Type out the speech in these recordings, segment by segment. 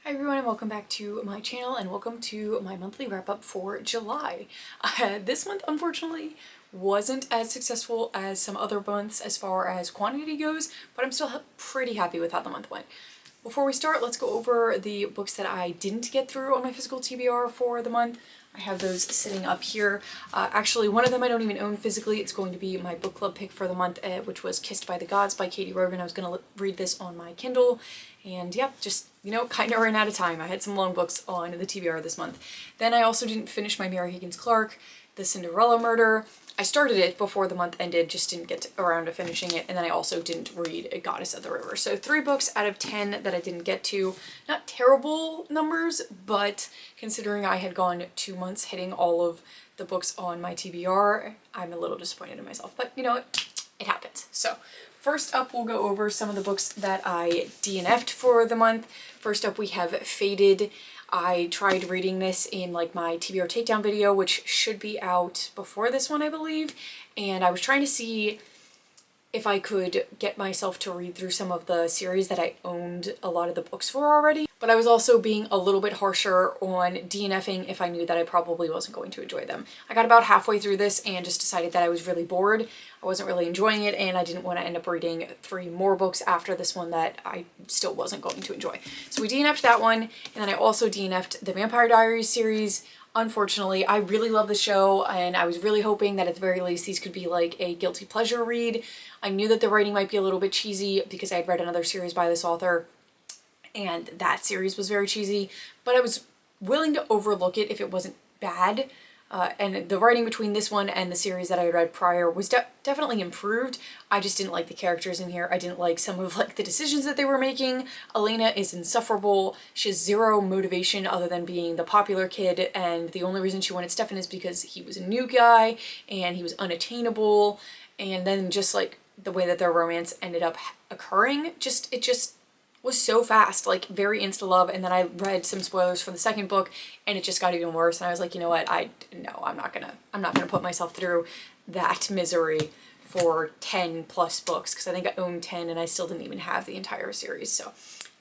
Hi everyone and welcome back to my channel and welcome to my monthly wrap-up for July. This month unfortunately wasn't as successful as some other months as far as quantity goes, but I'm still pretty happy with how the month went. Before we start, let's go over the books that I didn't get through on my physical TBR for the month. I have those sitting up here. Actually, one of them I don't even own physically. It's going to be my book club pick for the month, which was Kissed by the Gods by Katie Rogan. I was going to read this on my Kindle, and yeah, just, kind of ran out of time. I had some long books on the TBR this month. Then I also didn't finish my Mary Higgins Clark, The Cinderella Murder. I started it before the month ended, just didn't get around to finishing it, and then I also didn't read A Goddess of the River. So 3 books out of 10 that I didn't get to. Not terrible numbers, but considering I had gone 2 months hitting all of the books on my TBR, I'm a little disappointed in myself, but you know what? It happens. So first up, we'll go over some of the books that I DNF'd for the month. First up, we have Faded. I tried reading this in like my TBR takedown video, which should be out before this one, I believe. And I was trying to see if I could get myself to read through some of the series that I owned a lot of the books for already. But I was also being a little bit harsher on DNFing if I knew that I probably wasn't going to enjoy them. I got about halfway through this and just decided that I was really bored. I wasn't really enjoying it, and I didn't want to end up reading 3 more books after this one that I still wasn't going to enjoy. So we DNF'd that one, and then I also DNF'd the Vampire Diaries series. Unfortunately, I really love the show, and I was really hoping that at the very least these could be like a guilty pleasure read. I knew that the writing might be a little bit cheesy because I had read another series by this author, and that series was very cheesy, but I was willing to overlook it if it wasn't bad. And the writing between this one and the series that I read prior was definitely improved. I just didn't like the characters in here. I didn't like some of the decisions that they were making. Elena is insufferable. She has 0 motivation other than being the popular kid, and the only reason she wanted Stefan is because he was a new guy and he was unattainable. And then just the way that their romance ended up occurring, it just was so fast, very insta love. And then I read some spoilers for the second book and it just got even worse, and I was like, you know what, no, I'm not gonna put myself through that misery for 10 plus books, because I think I owned 10 and I still didn't even have the entire series. So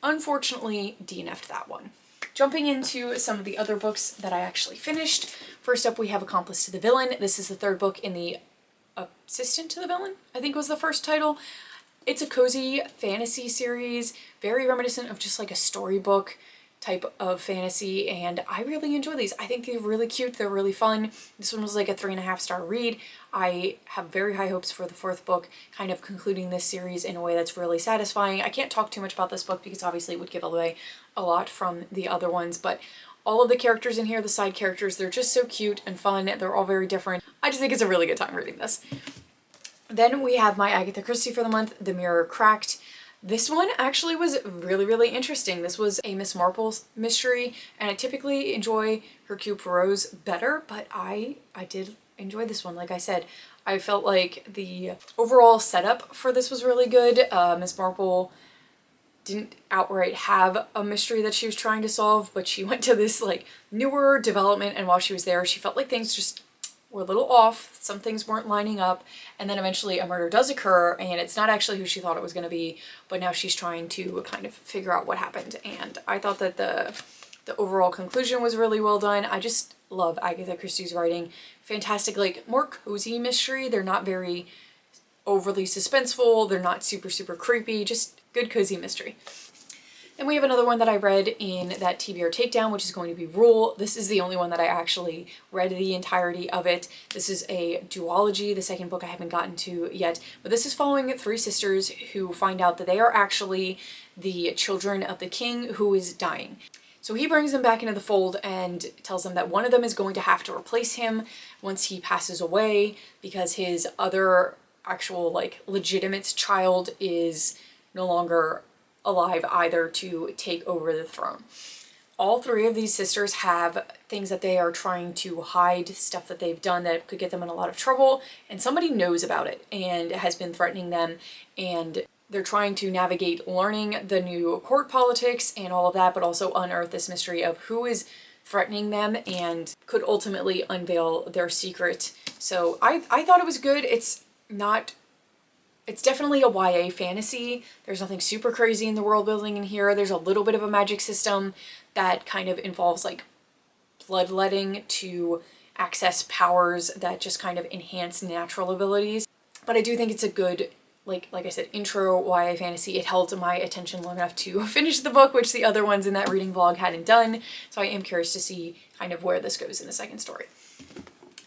unfortunately DNF'd that one. Jumping into some of the other books that I actually finished. First up, we have Accomplice to the Villain. This is the 3rd book in the Assistant to the Villain, I think was the first title. It's a cozy fantasy series, very reminiscent of just like a storybook type of fantasy, and I really enjoy these. I think they're really cute, they're really fun. This one was like a 3.5-star read. I have very high hopes for the 4th book, kind of concluding this series in a way that's really satisfying. I can't talk too much about this book because obviously it would give away a lot from the other ones, but all of the characters in here, the side characters, they're just so cute and fun. They're all very different. I just think it's a really good time reading this. Then we have my Agatha Christie for the month, The Mirror Cracked. This one actually was really, really interesting. This was a Miss Marple mystery, and I typically enjoy Hercule Poirot's better, but I did enjoy this one. Like I said, I felt like the overall setup for this was really good. Miss Marple didn't outright have a mystery that she was trying to solve, but she went to this newer development, and while she was there, she felt like things just were a little off, some things weren't lining up, and then eventually a murder does occur, and it's not actually who she thought it was going to be, but now she's trying to kind of figure out what happened. And I thought that the overall conclusion was really well done. I just love Agatha Christie's writing. Fantastic, more cozy mystery. They're not very overly suspenseful, they're not super, super creepy, just good cozy mystery. Then we have another one that I read in that TBR takedown, which is going to be Rule. This is the only one that I actually read the entirety of it. This is a duology, the 2nd book I haven't gotten to yet, but this is following 3 sisters who find out that they are actually the children of the king who is dying. So he brings them back into the fold and tells them that one of them is going to have to replace him once he passes away, because his other actual legitimate child is no longer alive either to take over the throne. All 3 of these sisters have things that they are trying to hide, stuff that they've done that could get them in a lot of trouble, and somebody knows about it and has been threatening them, and they're trying to navigate learning the new court politics and all of that, but also unearth this mystery of who is threatening them and could ultimately unveil their secret. So I thought it was good. It's not It's definitely a YA fantasy. There's nothing super crazy in the world building in here. There's a little bit of a magic system that kind of involves like bloodletting to access powers that just kind of enhance natural abilities. But I do think it's a good, like I said, intro YA fantasy. It held my attention long enough to finish the book, which the other ones in that reading vlog hadn't done. So I am curious to see kind of where this goes in the second story.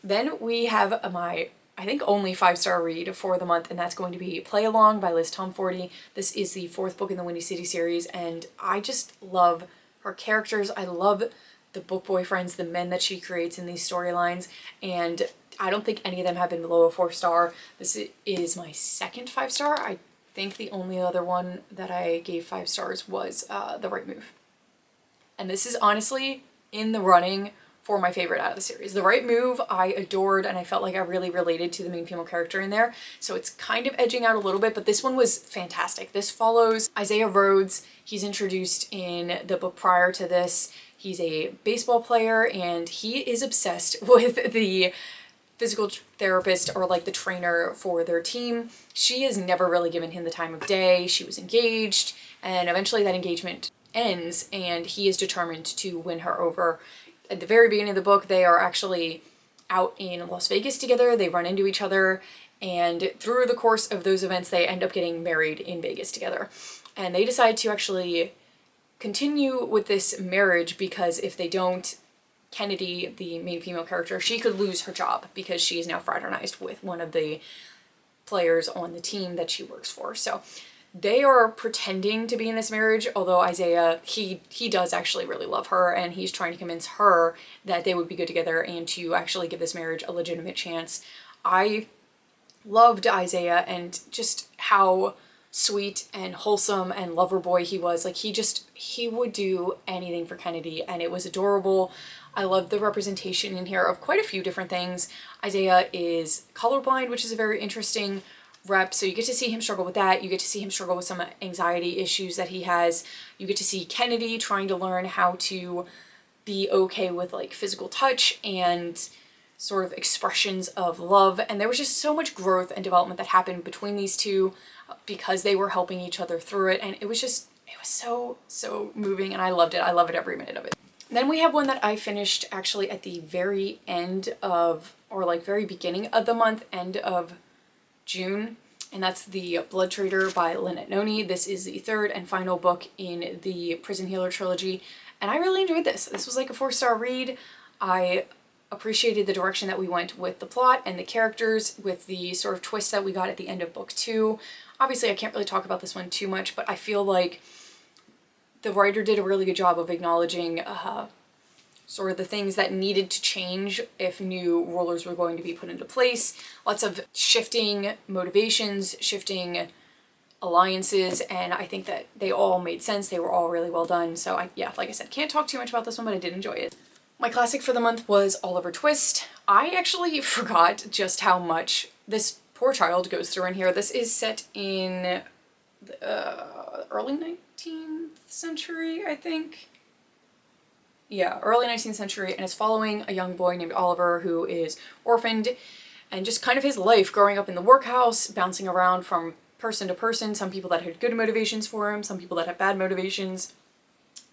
Then we have my, I think, only 5-star read for the month, and that's going to be Play Along by Liz Tomforty. This is the 4th book in the Windy City series, and I just love her characters. I love the book boyfriends, the men that she creates in these storylines, and I don't think any of them have been below a 4-star. This is my second 5-star. I think the only other one that I gave 5 stars was The Right Move. And this is honestly in the running for my favorite out of the series. The Right Move I adored, and I felt like I really related to the main female character in there, so it's kind of edging out a little bit, but this one was fantastic. This follows Isaiah Rhodes. He's introduced in the book prior to this. He's a baseball player, and he is obsessed with the physical therapist, or like the trainer for their team. She has never really given him the time of day. She was engaged, and eventually that engagement ends, and he is determined to win her over. At the very beginning of the book, they are actually out in Las Vegas together. They run into each other, and through the course of those events, they end up getting married in Vegas together. And they decide to actually continue with this marriage because if they don't, Kennedy, the main female character, she could lose her job because she is now fraternized with one of the players on the team that she works for. So they are pretending to be in this marriage, although Isaiah, he does actually really love her, and he's trying to convince her that they would be good together and to actually give this marriage a legitimate chance. I loved Isaiah and just how sweet and wholesome and lover boy he was. Like he would do anything for Kennedy, and it was adorable. I love the representation in here of quite a few different things. Isaiah is colorblind, which is a very interesting rep, so you get to see him struggle with that. You get to see him struggle with some anxiety issues that he has. You get to see Kennedy trying to learn how to be okay with like physical touch and sort of expressions of love, and there was just so much growth and development that happened between these two because they were helping each other through it, and it was so moving, and I loved it. I love it every minute of it. Then we have one that I finished actually at the very end of, or like very beginning of the month, end of June, and that's The Blood Trader by Lynette Noni. This is the 3rd and final book in the Prison Healer trilogy, and I really enjoyed this. This was like a 4-star read. I appreciated the direction that we went with the plot and the characters, with the sort of twist that we got at the end of book 2. Obviously, I can't really talk about this one too much, but I feel like the writer did a really good job of acknowledging sort of the things that needed to change if new rulers were going to be put into place. Lots of shifting motivations, shifting alliances, and I think that they all made sense. They were all really well done. So yeah, like I said, can't talk too much about this one, but I did enjoy it. My classic for the month was Oliver Twist. I actually forgot just how much this poor child goes through in here. This is set in the early 19th century, I think. Yeah, early 19th century, and it's following a young boy named Oliver who is orphaned, and just kind of his life growing up in the workhouse, bouncing around from person to person, some people that had good motivations for him, some people that had bad motivations,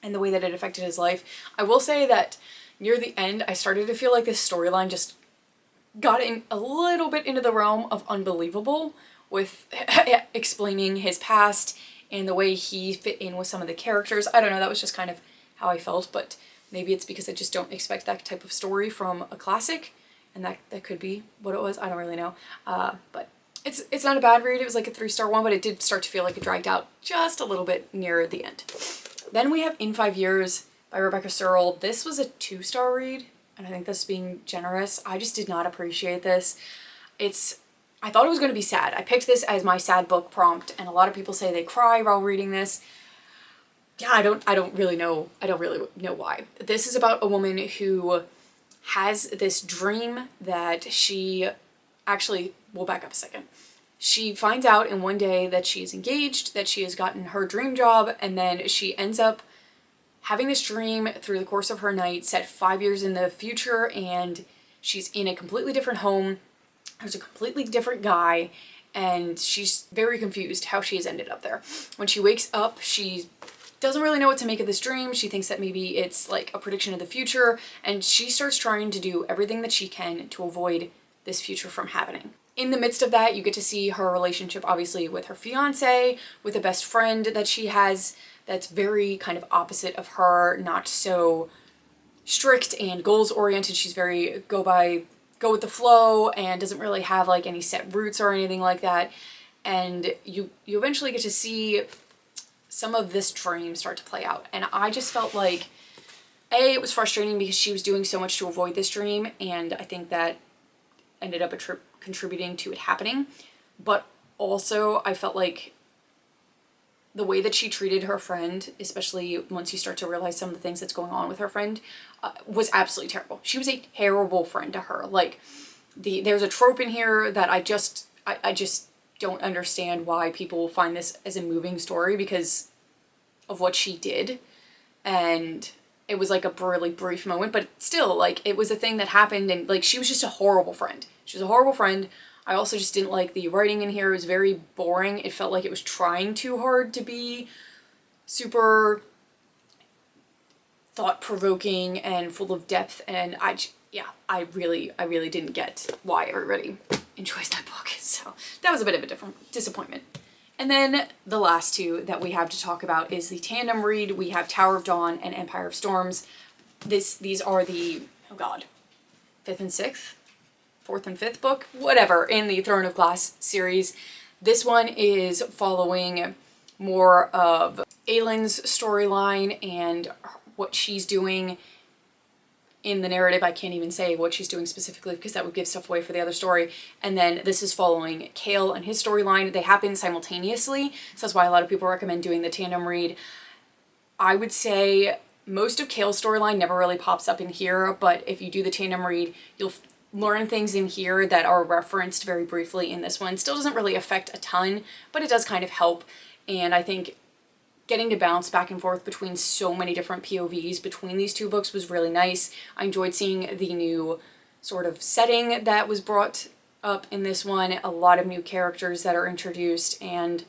and the way that it affected his life. I will say that near the end, I started to feel like this storyline just got in a little bit into the realm of unbelievable with explaining his past and the way he fit in with some of the characters. I don't know, that was just kind of how I felt, but maybe it's because I just don't expect that type of story from a classic, and that could be what it was. I don't really know. But it's not a bad read. It was like a 3-star one, but it did start to feel like it dragged out just a little bit near the end. Then we have In 5 Years by Rebecca Searle. This was a 2-star read, and I think that's being generous. I just did not appreciate this. I thought it was going to be sad. I picked this as my sad book prompt, and a lot of people say they cry while reading this. Yeah, I don't really know why. This is about a woman who has this dream that she actually, we'll back up a second. She finds out in one day that she's engaged, that she has gotten her dream job, and then she ends up having this dream through the course of her night set 5 years in the future, and she's in a completely different home. There's a completely different guy, and she's very confused how she has ended up there. When she wakes up, she doesn't really know what to make of this dream. She thinks that maybe it's like a prediction of the future, and she starts trying to do everything that she can to avoid this future from happening. In the midst of that, you get to see her relationship, obviously, with her fiance, with a best friend that she has that's very kind of opposite of her, not so strict and goals oriented. She's very go with the flow and doesn't really have like any set roots or anything like that. And you eventually get to see some of this dream start to play out. And I just felt like, it was frustrating because she was doing so much to avoid this dream, and I think that ended up contributing to it happening. But also I felt like the way that she treated her friend, especially once you start to realize some of the things that's going on with her friend, was absolutely terrible. She was a terrible friend to her. Like, there's a trope in here that I just don't understand why people find this as a moving story because of what she did. And it was like a really brief moment, but still, like, it was a thing that happened, and like, she was just a horrible friend. She was a horrible friend. I also just didn't like the writing in here. It was very boring. It felt like it was trying too hard to be super thought-provoking and full of depth, and I really didn't get why everybody enjoys that book. So that was a bit of a different disappointment. And then the last two that we have to talk about is the tandem read. We have Tower of Dawn and Empire of Storms. These are the, oh god, 5th and 6th? 4th and 5th book? Whatever, in the Throne of Glass series. This one is following more of Aylin's storyline and what she's doing in the narrative. I can't even say what she's doing specifically because that would give stuff away for the other story. And then this is following Cale and his storyline. They happen simultaneously, so that's why a lot of people recommend doing the tandem read. I would say most of Cale's storyline never really pops up in here, but if you do the tandem read, you'll learn things in here that are referenced very briefly in this one. Still doesn't really affect a ton, but it does kind of help. And I think getting to bounce back and forth between so many different POVs between these two books was really nice. I enjoyed seeing the new sort of setting that was brought up in this one, a lot of new characters that are introduced, and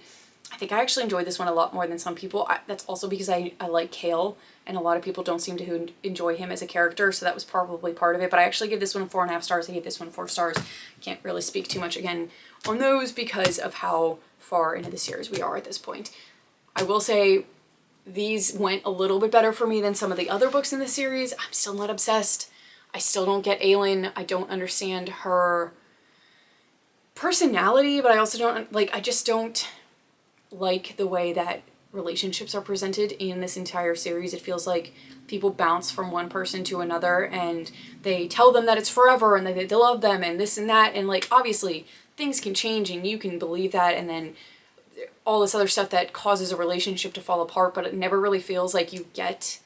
I think I actually enjoyed this one a lot more than some people. That's also because I like Cale, and a lot of people don't seem to enjoy him as a character, so that was probably part of it. But I actually give this one 4.5 stars. I gave this one 4 stars. Can't really speak too much again on those because of how far into the series we are at this point. I will say these went a little bit better for me than some of the other books in the series. I'm still not obsessed. I still don't get Aylin. I don't understand her personality, but I also don't, like, I just don't like the way that relationships are presented in this entire series. It feels like people bounce from one person to another and they tell them that it's forever and that they love them and this and that, and like, obviously things can change and you can believe that, and then all this other stuff that causes a relationship to fall apart, but it never really feels like you get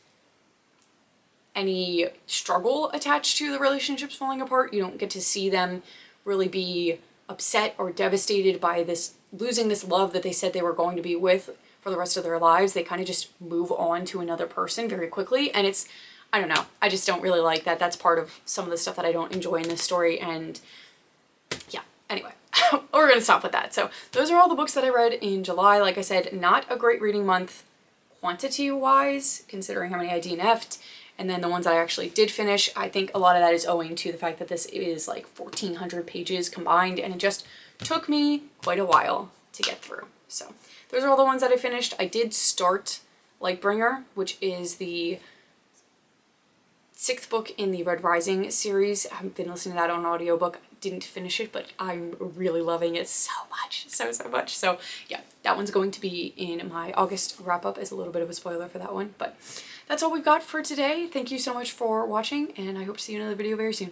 any struggle attached to the relationships falling apart. You don't get to see them really be upset or devastated by this, losing this love that they said they were going to be with for the rest of their lives. They kind of just move on to another person very quickly, and it's, I don't know, I just don't really like that. That's part of some of the stuff that I don't enjoy in this story, and yeah, anyway. We're gonna stop with that. So those are all the books that I read in July. Like I said, not a great reading month quantity-wise, considering how many I DNF'd. And then the ones that I actually did finish, I think a lot of that is owing to the fact that this is like 1,400 pages combined, and it just took me quite a while to get through. So those are all the ones that I finished. I did start Lightbringer, which is the 6th book in the Red Rising series. I've been listening to that on audiobook. Didn't finish it, but I'm really loving it so much, so much. So yeah, that one's going to be in my August wrap up as a little bit of a spoiler for that one. But that's all we've got for today. Thank you so much for watching, and I hope to see you in another video very soon.